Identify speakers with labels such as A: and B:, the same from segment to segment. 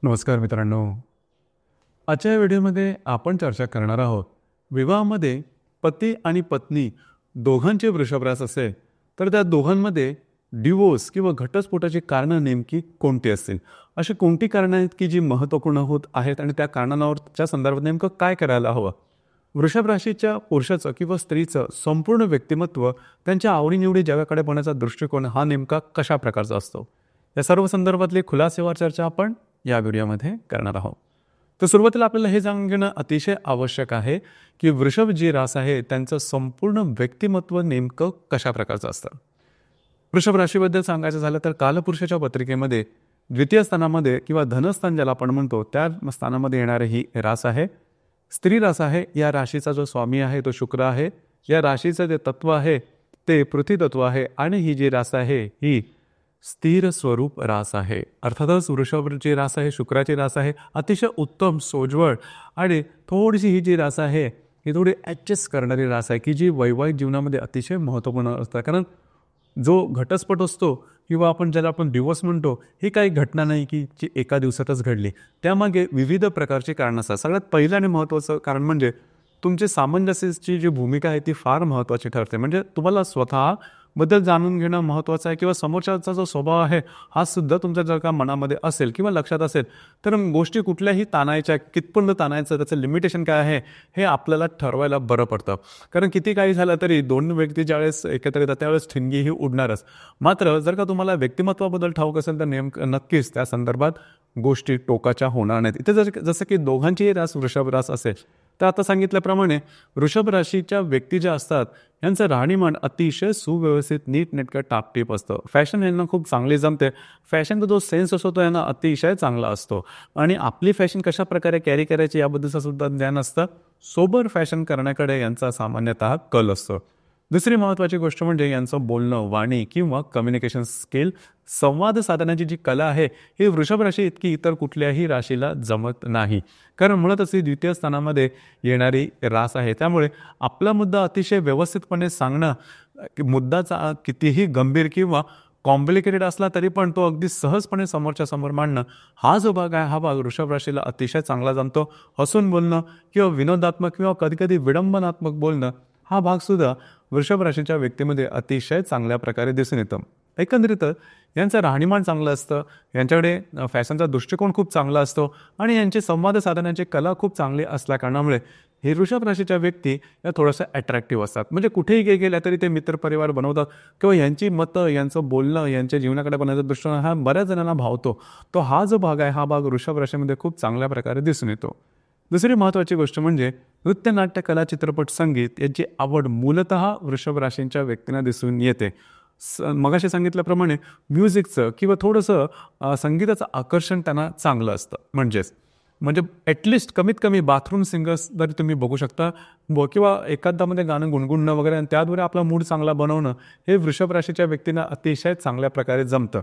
A: नमस्कार मित्रांनो. आजच्या या व्हिडिओमध्ये आपण चर्चा करणार आहोत विवाहामध्ये पती आणि पत्नी दोघांचे वृषभ रास असेल तर त्या दोघांमध्ये डिवोर्स किंवा घटस्फोटाची कारणं नेमकी कोणती असतील, अशी कोणती कारणं आहेत की जी महत्त्वपूर्ण होत आहेत आणि त्या कारणांवरच्या संदर्भात नेमकं काय करायला हवं. वृषभ राशीच्या पुरुषाचं किंवा स्त्रीचं संपूर्ण व्यक्तिमत्व, त्यांच्या आवडीनिवडी जगाकडे पाहण्याचा दृष्टिकोन हा नेमका कशा प्रकारचा असतो, या सर्व संदर्भातली खुलासेवार चर्चा आपण या व्हिडिओमध्ये करणार आहोत. तर सुरुवातीला आपल्याला हे जाणून घेणं अतिशय आवश्यक आहे की वृषभ जी रास आहे त्यांचं संपूर्ण व्यक्तिमत्व नेमकं कशा प्रकारचं असतं. वृषभ राशीबद्दल सांगायचं झालं तर कालपुरुषाच्या पत्रिकेमध्ये द्वितीय स्थानामध्ये किंवा धनस्थान ज्याला आपण म्हणतो त्या स्थानामध्ये येणारे ही रास आहे. स्त्री रास आहे. या राशीचा जो स्वामी आहे तो शुक्र आहे. या राशीचं जे तत्व आहे ते पृथ्वी तत्व आहे आणि ही जी रास आहे ही स्थिर स्वरूप रास आहे. अर्थातच वृषभची रास आहे, शुक्राची रास आहे, अतिशय उत्तम सोज्वळ आणि थोडीशी ही जी रास आहे ही थोडी ॲडजस्ट करणारी रास आहे की जी वैवाहिक जीवनामध्ये अतिशय महत्त्वपूर्ण असतं. कारण जो घटस्फोट असतो किंवा ज्याला आपण डिवोर्स म्हणतो, ही काही घटना नाही की जी एका दिवसातच घडली. त्यामागे विविध प्रकारची कारणं असतात. सगळ्यात पहिलं आणि महत्त्वाचं कारण म्हणजे तुमची सामंजस्याची जी भूमिका आहे ती फार महत्त्वाची ठरते. म्हणजे तुम्हाला स्वतः बद्दल जाणून घेणं महत्त्वाचं आहे किंवा समोरच्याचा जो स्वभाव आहे हा सुद्धा तुमच्या जर का मनामध्ये असेल किंवा लक्षात असेल तर गोष्टी कुठल्याही ताणायच्या, कितपर्यंत ताणायचं, त्याचं लिमिटेशन काय आहे हे आपल्याला ठरवायला बरं पडतं. कारण किती काही झालं तरी दोन व्यक्ती ज्यावेळेस एकत्र येतात त्यावेळेस ठिणगी ही उडणारच. मात्र जर का तुम्हाला व्यक्तिमत्वाबद्दल ठाऊक असेल तर नक्कीच त्या संदर्भात गोष्टी टोकाच्या होणार नाहीत. इथे जसं की दोघांचीही रास वृषभ रास असेल तर आता सांगितल्याप्रमाणे वृषभ राशीच्या व्यक्ती ज्या असतात यांचं राहणीमान अतिशय सुव्यवस्थित, नीटनेटकं, टापटीप असतं. फॅशन यांना खूप चांगली जमते. फॅशनचा जो सेन्स असतो तो यांना अतिशय चांगला असतो आणि आपली फॅशन कशा प्रकारे कॅरी करायची याबद्दलचं सुद्धा ज्ञान असतं. सोबर फॅशन करण्याकडे यांचा सामान्यतः कल असतो. दुसरी महत्त्वाची गोष्ट म्हणजे यांचं बोलणं, वाणी किंवा कम्युनिकेशन स्किल, संवाद साधण्याची जी कला आहे ही वृषभ राशी इतकी इतर कुठल्याही राशीला जमत नाही. कारण मुळातच ही द्वितीय स्थानामध्ये येणारी रास आहे. त्यामुळे आपला मुद्दा अतिशय व्यवस्थितपणे सांगणं, मुद्दाचा कितीही गंभीर किंवा कॉम्प्लिकेटेड असला तरी पण तो अगदी सहजपणे समोरच्या समोर मांडणं, हा जो भाग आहे हा भाग वृषभ राशीला अतिशय चांगला जमतो. हसून बोलणं किंवा विनोदात्मक किंवा कधीकधी विडंबनात्मक बोलणं, हा भागसुद्धा वृषभ राशीच्या व्यक्तीमध्ये अतिशय चांगल्या प्रकारे दिसून येतं. एकंदरीत यांचं राहणीमान चांगलं असतं, यांच्याकडे फॅशनचा दृष्टिकोन खूप चांगला असतो आणि यांचे संवाद साधण्याची कला खूप चांगली असल्याकारणामुळे हे वृषभ राशीच्या व्यक्ती या थोडंसं अट्रॅक्टिव्ह असतात. म्हणजे कुठेही गेल्या तरी ते मित्रपरिवार बनवतात किंवा यांची मतं, यांचं बोलणं, यांच्या जीवनाकडे बनवण्याचा दृष्टिकोन हा बऱ्याच जणांना भावतो. तो हा जो भाग आहे हा भाग वृषभ राशीमध्ये खूप चांगल्या प्रकारे दिसून येतो. दुसरी महत्त्वाची गोष्ट म्हणजे नृत्य, नाट्य, कला, चित्रपट, संगीत यांची आवड मूलतः वृषभ राशींच्या व्यक्तींना दिसून येते. मगाशी सांगितल्याप्रमाणे म्युझिकचं किंवा थोडंसं संगीताचं आकर्षण त्यांना चांगलं असतं. म्हणजे ॲटलिस्ट कमीत कमी बाथरूम सिंगर्स जरी तुम्ही बघू शकता किंवा एखाद्यामध्ये गाणं गुणगुणणं वगैरे आणि त्याद्वारे आपला मूड चांगला बनवणं हे वृषभ राशीच्या व्यक्तींना अतिशय चांगल्या प्रकारे जमतं.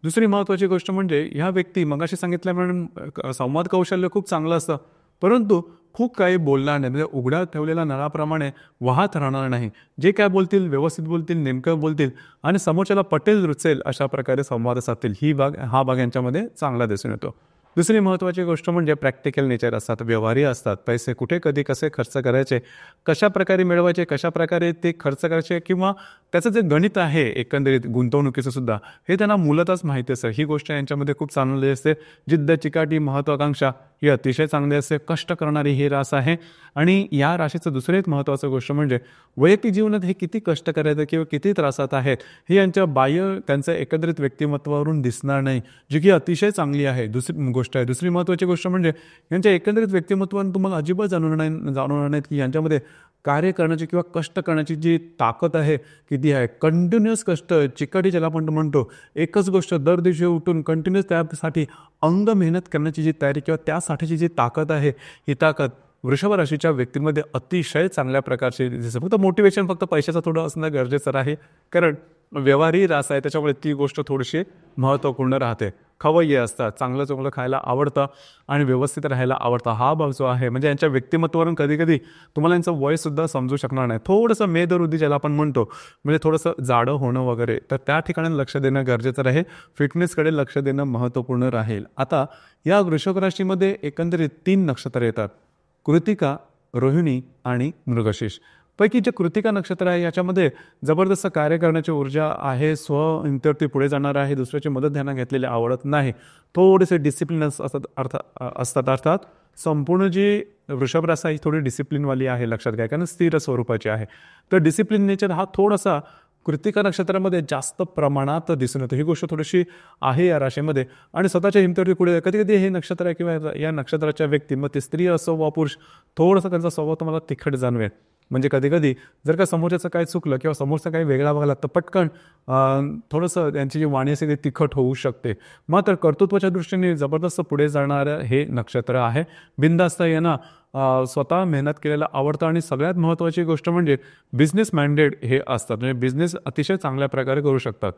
A: दुसरी महत्त्वाची गोष्ट म्हणजे ह्या व्यक्ती मगाशी सांगितल्याप्रमाणे संवाद कौशल्य खूप चांगलं असतं, परंतु खूप काही बोलणार नाही. म्हणजे उघड्या ठेवलेल्या नळाप्रमाणे वाहत राहणार नाही. जे काय बोलतील व्यवस्थित बोलतील, नेमकं बोलतील आणि समोरच्याला पटेल, रुचेल अशा प्रकारे संवाद साधतील. हा भाग यांच्यामध्ये चांगला दिसून येतो. दुसरी महत्त्वाची गोष्ट म्हणजे प्रॅक्टिकल नेचर असतात, व्यवहारी असतात. पैसे कुठे, कधी, कसे खर्च करायचे, कशा प्रकारे मिळवायचे, कशा प्रकारे ते खर्च करायचे किंवा त्याचं जे गणित आहे एकंदरीत गुंतवणुकीचं सुद्धा हे त्यांना मूलतःच माहिती असतं. ही गोष्ट यांच्यामध्ये खूप चांगली असते. जिद्द, चिकाटी, महत्त्वाकांक्षा ही अतिशय चांगली असते. कष्ट करणारी ही रास आहे. आणि या राशीचं दुसरं एक महत्त्वाचं गोष्ट म्हणजे वैयक्तिक जीवनात हे किती कष्ट करायचं किंवा किती त्रासात आहेत हे यांच्या बाह्य त्यांचं एकत्रित व्यक्तिमत्वावरून दिसणार नाही, जी की अतिशय चांगली आहे. दुसरी महत्त्वाची गोष्ट म्हणजे यांच्या एकंदरीत व्यक्तिमत्वाने तुम्हाला अजिबात जाणवणार नाहीत की यांच्यामध्ये कार्य करण्याची किंवा कष्ट करण्याची जी ताकद आहे किती आहे. कंटिन्युअस कष्ट, चिकाटी ज्याला आपण म्हणतो, एकच गोष्ट दर दिवशी उठून कंटिन्युअस त्यासाठी अंग मेहनत करण्याची जी तयारी किंवा त्यासाठीची जी ताकद आहे ही ताकद वृषभ राशीच्या व्यक्तींमध्ये अतिशय चांगल्या प्रकारची दिसते. फक्त मोटिवेशन फक्त पैशाचं थोडं असणं गरजेचं आहे, कारण व्यवहारी रास आहे त्याच्यामुळे ती गोष्ट थोडीशी महत्त्वपूर्ण राहते. खवय्ये असतात, चांगलं चांगलं खायला आवडतं आणि व्यवस्थित राहायला आवडतं. हा भाग जो आहे म्हणजे यांच्या व्यक्तिमत्वावरून कधी कधी तुम्हाला यांचं वयसुद्धा समजू शकणार नाही. थोडंसं मेदरुद्धी ज्याला आपण म्हणतो, म्हणजे थोडंसं जाडं होणं वगैरे, तर त्या ठिकाणी लक्ष देणं गरजेचं राहील. फिटनेसकडे लक्ष देणं महत्त्वपूर्ण राहील. आता या वृषभ राशीमध्ये एकंदरीत 3 नक्षत्र येतात: कृतिका, रोहिणी आणि मृगशीर्ष. पैकी जे कृतिका नक्षत्र आहे याच्यामध्ये जबरदस्त कार्य करण्याची ऊर्जा आहे, स्वइंतरती पुढे जाणार आहे, दुसऱ्याची मदत ध्यानात घेतलेली आवडत नाही, थोडेसे डिसिप्लिन अर्थात संपूर्ण जी वृषभ राशी आहे थोडी डिसिप्लिनवाली आहे, लक्षात घ्या, कारण स्थिर स्वरूपाची आहे. तर डिसिप्लिन नेचर हा थोडासा कृतिका नक्षत्रामध्ये जास्त प्रमाणात दिसून येतो. ही गोष्ट थोडीशी आहे या राशीमध्ये. आणि स्वतःच्या हिमतीवरती पुढे कधी कधी हे नक्षत्र आहे किंवा या नक्षत्राच्या व्यक्ती, मग ते स्त्री असो वा पुरुष, थोडासा त्यांचा स्वभाव तुम्हाला तिखट जाणवेल. म्हणजे कधी कधी जर का समोरच्याचं काय चुकलं किंवा समोरचा काही वेगळा वागला तर पटकन थोडंसं त्यांची जी वाणी असते ती तिखट होऊ शकते. मात्र कर्तृत्वाच्या दृष्टीने जबरदस्त पुढे जाणारं हे नक्षत्र आहे. बिनधास्त यांना स्वतः मेहनत केलेलं आवडतं आणि सगळ्यात महत्त्वाची गोष्ट म्हणजे बिझनेस माइंडेड हे असतात, म्हणजे बिझनेस अतिशय चांगल्या प्रकारे करू शकतात.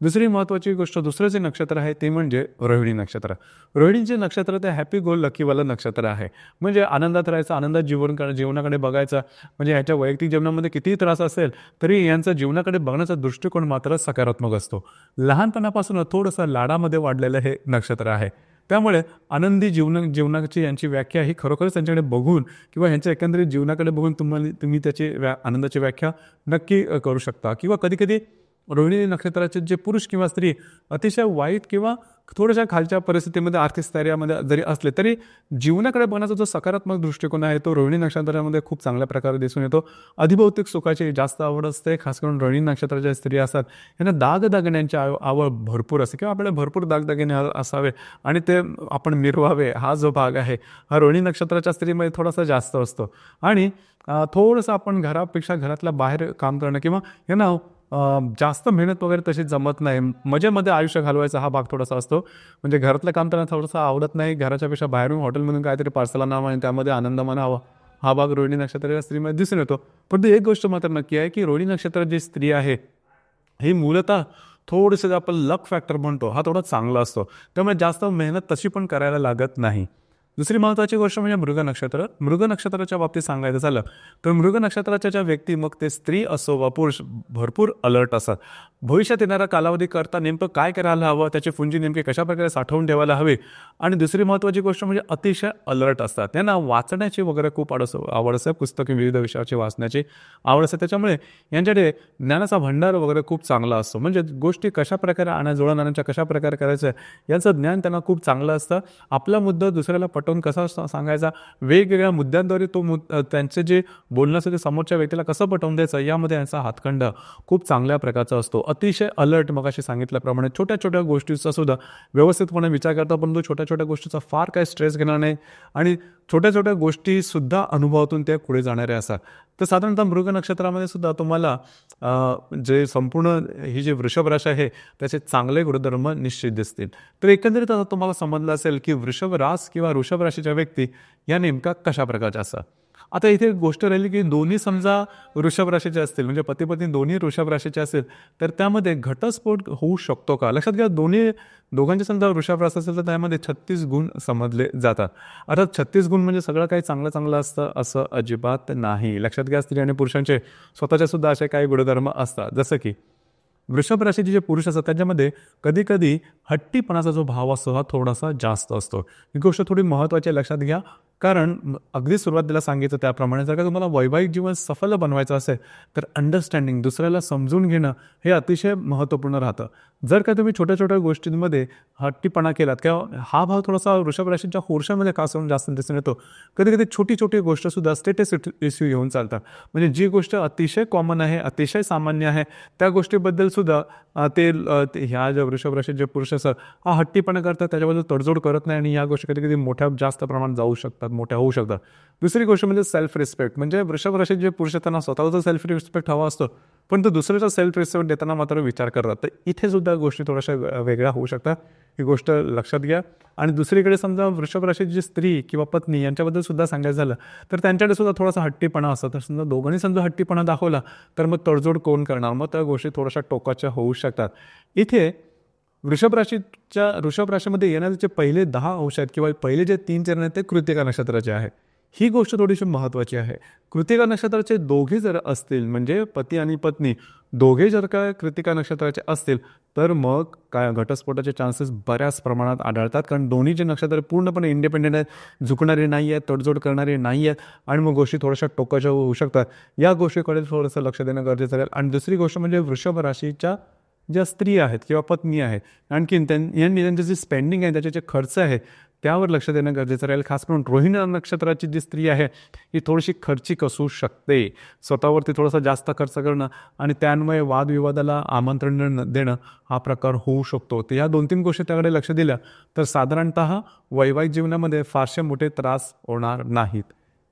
A: दुसरी महत्त्वाची गोष्ट, दुसरं जे नक्षत्र आहे ते म्हणजे रोहिणी नक्षत्र. रोहिणीचे नक्षत्र ते हॅपी गो लकीवालं नक्षत्र आहे. म्हणजे आनंदात राहायचं, आनंदात जीवनाकडे बघायचं. म्हणजे ह्याच्या वैयक्तिक जीवनामध्ये कितीही त्रास असेल तरी यांचा जीवनाकडे बघण्याचा दृष्टिकोन मात्र सकारात्मक असतो. लहानपणापासून थोडंसं लाडामध्ये वाढलेलं हे नक्षत्र आहे. त्यामुळे आनंदी जीवनाची यांची व्याख्या ही खरोखरच त्यांच्याकडे बघून किंवा यांच्या एकंदरीत जीवनाकडे बघून तुम्ही त्याची आनंदाची व्याख्या नक्की करू शकता. किंवा कधी कधी रोहिणी नक्षत्राचे जे पुरुष किंवा स्त्री अतिशय वाईट किंवा थोड्याशा खालच्या परिस्थितीमध्ये आर्थिक स्थैर्यामध्ये जरी असले तरी जीवनाकडे बघण्याचा जो सकारात्मक दृष्टिकोन आहे तो रोहिणी नक्षत्रामध्ये खूप चांगल्या प्रकारे दिसून येतो. अधिभौतिक सुखाची जास्त आवड असते. खास करून रोहिणी नक्षत्राच्या स्त्री असतात यांना दागदागिन्यांची आवड भरपूर असते किंवा आपल्याला भरपूर दागदागिने असावे आणि ते आपण मिरवावे, हा जो भाग आहे हा रोहिणी नक्षत्राच्या स्त्रीमध्ये थोडासा जास्त असतो. आणि थोडंसं आपण घरापेक्षा घरातल्या बाहेर काम करणं किंवा यांना जास्त मेहनत वगैरे तशी जमत नाही, मजेमध्ये आयुष्य घालवायचा हा भाग थोडासा असतो. म्हणजे घरातलं काम त्यांना थोडंसं आवडत नाही, घराच्यापेक्षा बाहेरून हॉटेलमधून काहीतरी पार्सल आणावं आणि त्यामध्ये आनंद मानावा, हा भाग रोहिणी नक्षत्राच्या स्त्रीमध्ये दिसून येतो. परंतु एक गोष्ट मात्र नक्की आहे की रोहिणी नक्षत्र जी स्त्री आहे ही मूलतः थोडंसं आपण लक फॅक्टर म्हणतो हा थोडा चांगला असतो, त्यामुळे जास्त मेहनत तशी पण करायला लागत नाही. दुसरी महत्त्वाची गोष्ट म्हणजे मृग नक्षत्र. मृग नक्षत्राच्या बाबतीत सांगायचं झालं तर मृग नक्षत्राच्या ज्या व्यक्ती, मग ते स्त्री असो वा पुरुष, भरपूर अलर्ट असतात. भविष्यात येणारा कालावधी करता नेमकं काय करायला हवं, त्याची पुंजी नेमकी कशाप्रकारे साठवून ठेवायला हवी. आणि दुसरी महत्त्वाची गोष्ट म्हणजे अतिशय अलर्ट असतात. त्यांना वाचण्याची वगैरे खूप आवड असते, पुस्तके विविध विषयाची वाचण्याची आवड असते. त्याच्यामुळे यांच्याकडे ज्ञानाचा भंडार वगैरे खूप चांगला असतो. म्हणजे गोष्टी कशाप्रकारे जुळवून आणायच्या, कशाप्रकारे करायचं याचं ज्ञान त्यांना खूप चांगलं असतं. आपला मुद्दा दुसऱ्याला पटवून कसा सांगायचा, वेगवेगळ्या मुद्द्यांद्वारे त्यांचे जे बोलणं असतं ते समोरच्या व्यक्तीला कसं पटवून द्यायचं, यामध्ये यांचा हातखंड खूप चांगल्या प्रकारचा असतो. अतिशय अलर्ट, मगाशी सांगितल्याप्रमाणे छोट्या छोट्या गोष्टीचा सुद्धा व्यवस्थितपणे विचार करता, परंतु छोट्या छोट्या गोष्टीचा फार काही स्ट्रेस घेणार नाही आणि छोट्या छोट्या गोष्टीसुद्धा अनुभवातून त्या पुढे जाणारे असतात. तर साधारणतः मृग नक्षत्रामध्ये सुद्धा तुम्हाला जे संपूर्ण ही जी वृषभ राशी आहे त्याचे चांगले गुणधर्म निश्चित दिसतील. तर एकंदरीत आता तुम्हाला समजलं असेल की वृषभ रास किंवा वृषभ राशीच्या व्यक्ती या नेमका कशा प्रकारच्या असतात. आता इथे एक गोष्ट राहिली की दोन्ही समजा वृषभ राशीचे असतील, म्हणजे पती पत्नी दोन्ही वृषभ राशीचे असेल तर त्यामध्ये घटस्फोट होऊ शकतो का. लक्षात घ्या, दोघांचे समजा वृषभ राशी असेल तर त्यामध्ये 36 गुण समजले जातात. अर्थात 36 गुण म्हणजे सगळं काही चांगलं असतं असं अजिबात नाही. लक्षात घ्या, स्त्री आणि पुरुषांचे स्वतःचे सुद्धा असे काही गुणधर्म असतात. जसं की वृषभ राशीचे जे पुरुष असतात त्यांच्यामध्ये कधी कधी हट्टीपणाचा जो भाव असतो हा थोडासा जास्त असतो. ही गोष्ट थोडी महत्त्वाची आहे, लक्षात घ्या. कारण अगदी सुरुवातीला सांगितलं त्याप्रमाणे जर का तुम्हाला वैवाहिक जीवन सफल बनवायचं असेल तर अंडरस्टँडिंग, दुसऱ्याला समजून घेणं हे अतिशय महत्त्वपूर्ण राहतं. जर का तुम्ही छोट्या छोट्या गोष्टींमध्ये हट्टीपणा केलात किंवा हा भाव थोडासा वृषभ राशीच्या पुरुषांमध्ये खास करून जास्त दिसून येतो. कधी कधी छोटी छोटी गोष्टसुद्धा स्टेटस इश्यू घेऊन चालतात. म्हणजे जी गोष्ट अतिशय कॉमन आहे, अतिशय सामान्य आहे, त्या गोष्टीबद्दल सुद्धा ह्या ज्या वृषभ राशीचे जे पुरुष असतात हा हट्टीपणा करतात, त्याच्याबद्दल तडजोड करत नाही आणि या गोष्टी कधी कधी मोठ्या जास्त प्रमाणात जाऊ शकतात, मोठ्या होऊ शकतात. दुसरी गोष्ट म्हणजे सेल्फ रिस्पेक्ट. म्हणजे वृषभ राशीचे जे पुरुष त्यांना स्वतःचा सेल्फ रिस्पेक्ट हवा असतो, पण तो दुसऱ्याचा सेल्फ रिस्पेक्ट देताना मात्र विचार करतात. तर इथे सुद्धा गोष्टी थोड्याशा वेगळ्या होऊ शकतात, ही गोष्ट लक्षात घ्या. आणि दुसरीकडे समजा वृषभ राशीची जी स्त्री किंवा पत्नी यांच्याबद्दल सुद्धा सांगायचं झालं तर त्यांच्याकडे सुद्धा थोडासा हट्टीपणा असतो. तर समजा दोघांनी समजा हट्टीपणा दाखवला तर मग तडजोड कोण करणार, मग त्या गोष्टी थोड्याशा टोकाच्या होऊ शकतात. इथे वृषभ राशीमध्ये येणारे जे पहिले 10 अंश आहेत किंवा पहिले जे 3 चरण आहेत ते कृतिका नक्षत्राचे आहे. ही गोष्ट थोडीशी महत्त्वाची आहे. कृतिका नक्षत्राचे दोघे जर असतील म्हणजे पती आणि पत्नी दोघे जर का कृतिका नक्षत्राचे असतील तर मग काय घटस्फोटाचे चान्सेस बऱ्याच प्रमाणात आढळतात, कारण दोन्हीचे नक्षत्र पूर्णपणे इंडिपेंडेंट आहेत, झुकणारे नाही आहेत, तडजोड करणारे नाही आहेत आणि मग गोष्टी थोड्याशा टोकाच्या होऊ शकतात. या गोष्टीकडे थोडंसं लक्ष देणं गरजेचं आहे. आणि दुसरी गोष्ट म्हणजे वृषभ राशीच्या ज्या स्त्री आहेत किंवा पत्नी आहेत, आणखीन यांनी त्यांचे जे स्पेंडिंग आहे, त्याचे जे खर्च आहे त्यावर लक्ष देणं गरजेचं राहील. खास करून रोहिणी नक्षत्राची जी स्त्री आहे ही थोडीशी खर्चिक असू शकते. स्वतःवरती थोडासा जास्त खर्च करणं आणि त्यान्वये वादविवादाला आमंत्रण देणं हा प्रकार होऊ शकतो. तर या 2-3 गोष्टी त्याकडे लक्ष दिल्या तर साधारणतः वैवाहिक जीवनामध्ये फारसे मोठे त्रास होणार नाहीत.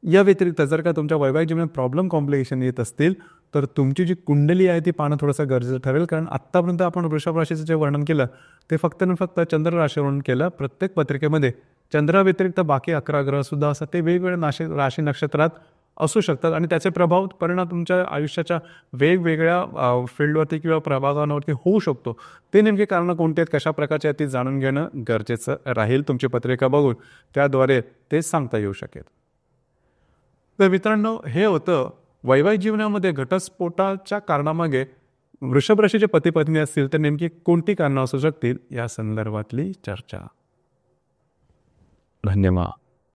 A: या व्यतिरिक्त जर का तुमच्या वैवाहिक जीवनात प्रॉब्लेम कॉम्प्लिकेशन येत असतील तर तुमची जी कुंडली आहे ती पाहणं थोडंसं गरजेचं ठरेल, कारण आत्तापर्यंत आपण वृषभ राशीचं जे वर्णन केलं ते फक्त आणि फक्त चंद्र राशीवरून केलं. प्रत्येक पत्रिकेमध्ये चंद्राव्यतिरिक्त बाकी 11 ग्रहसुद्धा असतात, ते वेगवेगळ्या राशी नक्षत्रात असू शकतात आणि त्याचे परिणाम तुमच्या आयुष्याच्या वेगवेगळ्या फील्डवरती किंवा प्रभागांवरती होऊ शकतो. ते नेमके कारणं कोणते आहेत, कशा प्रकारचे आहेत ते जाणून घेणं गरजेचं राहील. तुमची पत्रिका बघून त्याद्वारे ते सांगता येऊ शकेल. तर मित्रांनो, हे होतं वैवाहिक जीवनामध्ये घटस्फोटाच्या कारणामागे वृषभ राशीचे पती पत्नी असतील तर नेमकी कोणती कारणं असू शकतील या संदर्भातली चर्चा. धन्यवाद.